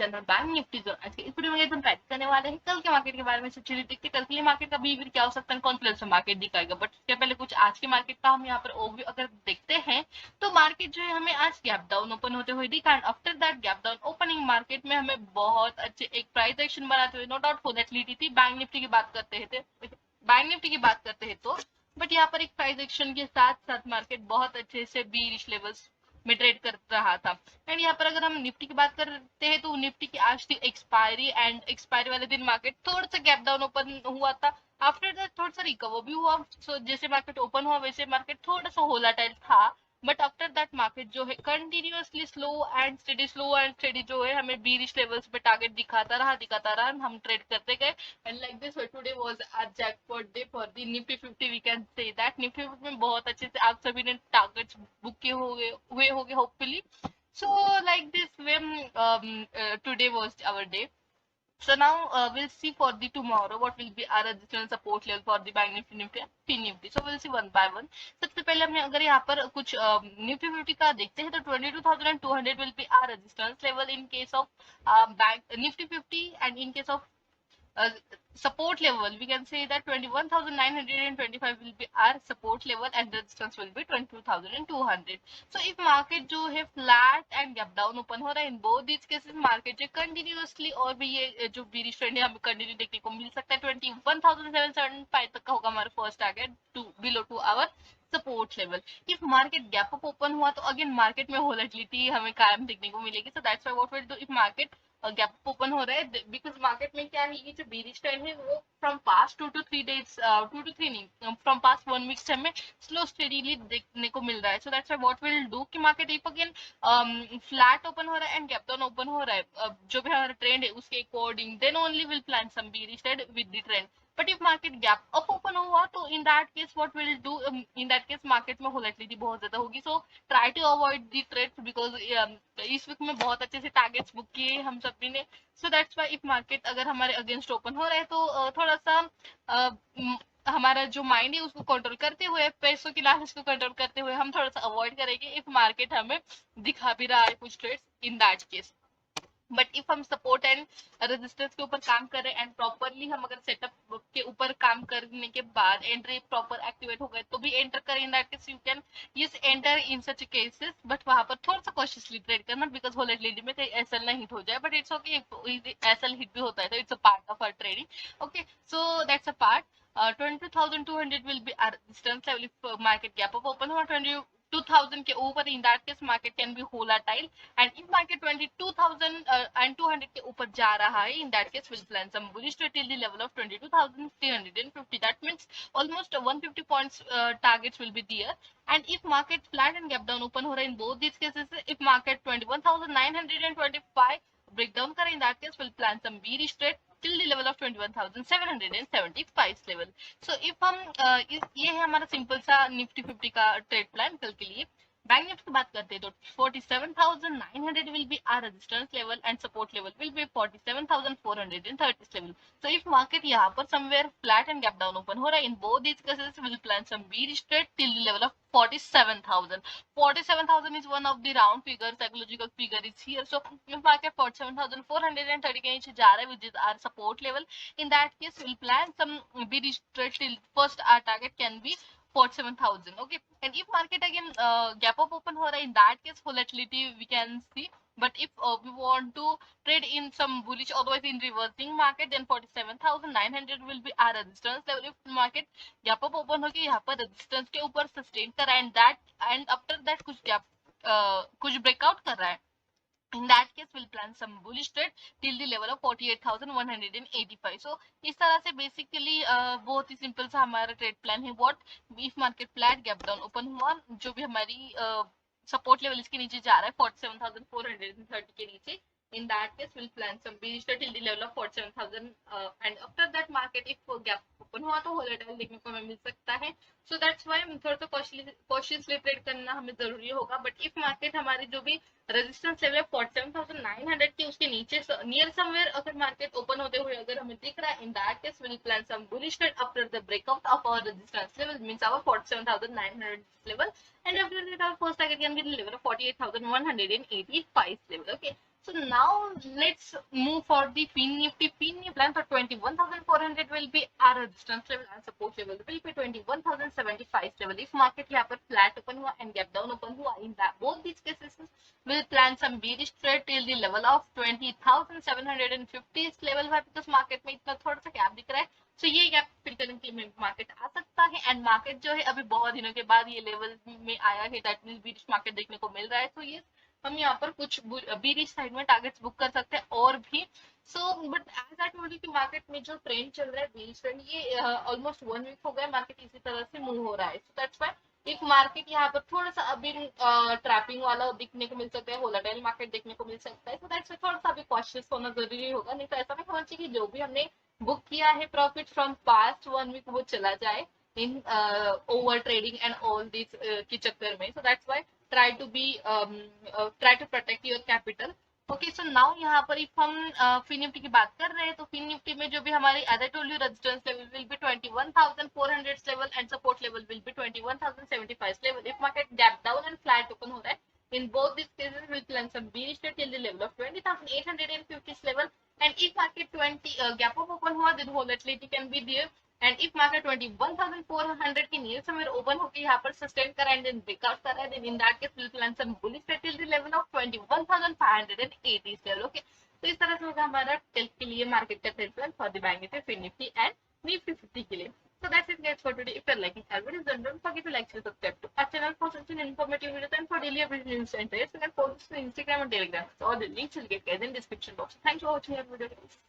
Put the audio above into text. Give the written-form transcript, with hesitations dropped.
करना bank Nifty जो आज के इस वीडियो में एकदम प्रैक्टिस करने वाले हैं कल के मार्केट के बारे में। सबसे देखते कल के लिए मार्केट का बिहेवियर क्या हो सकता है, कौन सा मार्केट दिखाएगा। बट उसके पहले कुछ आज के मार्केट का हम यहाँ पर ओवरव्यू अगर देखते हैं तो मार्केट जो है हमें आज गैप डाउन ओपन होते हुए दिखा and after that gap down opening market में हमें बहुत अच्छे एक प्राइस एक्शन बनाते हुए नो डाउट वोलेटिलिटी थी। बैंक निफ्टी की बात करते हैं तो बट यहाँ पर एक प्राइस एक्शन के साथ साथ मार्केट बहुत अच्छे से बीरिश लेवल्स में ट्रेड कर रहा था। एंड यहाँ पर अगर हम निफ्टी की बात करते हैं तो निफ्टी की आज थी एक्सपायरी एंड एक्सपायरी वाले दिन मार्केट थोड़ा सा गैप डाउन ओपन हुआ था। आफ्टर दैट थोड़ा सा रिकवर भी हुआ। सो जैसे मार्केट ओपन हुआ वैसे मार्केट थोड़ा सा वोलेटाइल था। बट आफ्टर दैट मार्केट जो है कंटिन्यूअसली स्लो एंड स्टेडी जो है हमें बीरिश लेवल्स पे टारगेट दिखाता रहा हम ट्रेड करते गए। And like this today was a jackpot day for the Nifty 50। We can say that Nifty 50 में बहुत अच्छे से आप सभी ने टारगेट्स बुक किए हुए होंगे hopefully. So like this when today was our day. So now we'll see for the tomorrow what will be our resistance support level for the bank nifty Fin nifty. So we'll see one by one. सबसे पहले हमने अगर यहाँ पर कुछ Nifty 50 का देखते हैं तो 22,200 will be our resistance level in case of bank nifty 50 and in case of uh, support level we can say that 21,925 will be our support level and the resistance will be 22,200. So if market जो है flat and gap down open हो रहा है in both these cases market जो continuously और भी ये जो bearish trend है हमें continue देखने को मिल सकता है। 21,775 तक का होगा हमारा first target to below to our support level. If market gap up open हुआ तो अगेन मार्केट में वोलेटिलिटी हमें कायम देखने को मिलेगी। सो that's why what will do if market gap open हो रहा है बिकॉज मार्केट में क्या है ये जो बीरिश ट्रेंड है वो फ्रॉम पास्ट 2 to 3 नहीं फ्रॉम पास्ट 1 वीक से हमें स्लो स्टेडीली देखने को मिल रहा है। So that's why what will do कि market if again flat open हो रहा है एंड गैप डाउन ओपन हो रहा है जो भी हमारा ट्रेंड है उसके according then only will plan some bearish trend with the trend. But if market gap up open हुआ तो in that case what we'll do in that case market में volatility बहुत ज्यादा होगी। So try to avoid the trades because इस week में बहुत अच्छे से टारगेट्स बुक किए हम सभी ने। So that's why if market अगर हमारे अगेंस्ट ओपन हो रहा है तो थोड़ा सा हमारा जो माइंड है उसको कंट्रोल करते हुए पैसों की लालच को कंट्रोल करते हुए हम थोड़ा सा अवॉइड करेंगे इफ मार्केट हमें दिखा भी रहा है कुछ trades in that case. But if हम सपोर्ट एंड रेजिस्टेंस के ऊपर काम करें एंड प्रॉपरली हम अगर सेटअप के ऊपर काम करने के बाद एंट्री प्रॉपर एक्टिवेट हो गए तो भी एंटर करें in that case you can yes enter in such cases. But वहां पर थोड़ा सा कॉशियसली ट्रेड करना बिकॉज वोलेटिलिटी में कहीं एसएल ना हिट हो जाए। But it's okay SL hit भी होता है तो it's a part of our trading. Okay so that's a part. 22,200 will be our resistance level if market gap up open हुआ 22,000 के ऊपर in that case market can be volatile and if market 22,000 and 200 के ऊपर जा रहा है in that case we'll plan some bullish trade till the level of 22,350. That means almost 150 points targets will be there. And if market flat and gap down open हो रहा है in both these cases if market 21,925 breakdown करें in that case we'll plan some bearish trade till the level of 21,775 level. So if हम ये है हमारा simple सा Nifty 50 का ट्रेड प्लान कल के लिए। बैंक निफ्टी की बात करते हैं तो 47,900 will be our resistance level and support level will be 47,430 level. So if market यहाँ पर somewhere flat and gap down open हो रहा है in both these cases we'll plan some bearish trade till the level of 47,000. 47,000 is one of the round figure, psychological figure is here. So if market 47,430 के नीचे जा रहा है which is our support level, in that case we'll plan some bearish trade till first our target can be 47,000. Okay, and if market again gap up open हो रहा है in that case volatility we can see. But if we want to trade in some bullish otherwise in reversing market then 47,900 will be our resistance level. If market gap up open होगी यहाँ पर resistance के ऊपर sustain कर रहा है and after that कुछ breakout कर रहा है in that case we'll plan some bullish trade till the level of 48,185. So इस तरह से basically बहुत ही सिंपल सा हमारा ट्रेड प्लान है। what if market flat gap down open हुआ जो भी हमारी सपोर्ट लेवल इसके नीचे जा रहा है 47,430 के नीचे in that case we'll plan some bearish trade till the level of 47,000 and after that market if gap open हुआ तो volatile देखने को हमें मिल सकता है। So that's why थोड़ा सा cautiously ट्रेड करना हमें जरूरी होगा। बट इफ मार्केट हमारी जो भी रेजिस्टेंस लेवल 47,900 के उसके नीचे नियर समवेयर अगर मार्केट ओपन होते हुए अगर हमें दिख रहा है in that case we'll plan some bullish trade after the breakout of our resistance level means our 47,900 level and after that our first target can be the level of 48,185 level. Okay, so now let's move for the Fin Nifty. Fin Nifty plan for 21,400 will be our resistance level and support level will be 21,075 level. If market यहाँ पर flat open हुआ and gap down open हुआ, in that both these cases will plan some bearish trade till the level of 20,750 इस level पर, because market में इतना थोड़ा सा gap दिख रहा है, so ये gap फिल करने के लिए market आ सकता है. and market जो है अभी बहुत दिनों के बाद ये level में आया है, that means bearish market देखने को मिल रहा है. तो ये हम यहाँ पर कुछ बीरिश साइड में टारगेट्स बुक कर सकते हैं और भी. So but as I told you कि मार्केट में जो ट्रेंड चल रहा है बीरिश ट्रेंड, ये ऑलमोस्ट 1 वीक हो गया मार्केट इसी तरह से मूव हो रहा है. So that's why if market यहाँ पर थोड़ा सा अभी ट्रैपिंग वाला दिखने को मिल सकता है, वोलेटाइल मार्केट देखने को मिल सकता है. सो दैट्स व्हाई थोड़ा सा अभी कॉशियस होना जरूरी होगा. नहीं तो ऐसा नहीं होना चाहिए कि जो भी हमने बुक किया है प्रॉफिट फ्रॉम पास्ट 1 वीक वो चला जाए इन over trading and all this के चक्कर में. सो that's why try to be try to protect your capital. Okay, so now यहाँ पर if हम फिन निफ्टी की बात कर रहे हैं, तो फिन निफ्टी में जो भी हमारी as I told you resistance level will be 21,400 level and support level will be 21,075 level. If market gap down and flat open हो रहा है, in both these cases we'll plan some bearish trade till the level of 20,850 level. and if market 20 gap up open हुआ, then volatility can be there. and if market 21,400 के near समय open होकर यहाँ पर sustain करा and then breakout करा है, then in that case we'll plan some bullish trade till the level of 21,580 level. Okay, तो इस तरह से होगा हमारा टेल के लिए मार्केट का trade plan for the Bank Nifty, Fin Nifty and Nifty 50 के लिए. So that's it guys for today. If you're liking our videos, then don't forget to like, share, subscribe to our channel for such an informative videos and for daily updates news and trades. You can follow us on Instagram and Telegram. So all the links will get guys in description box. Thanks for watching our video guys.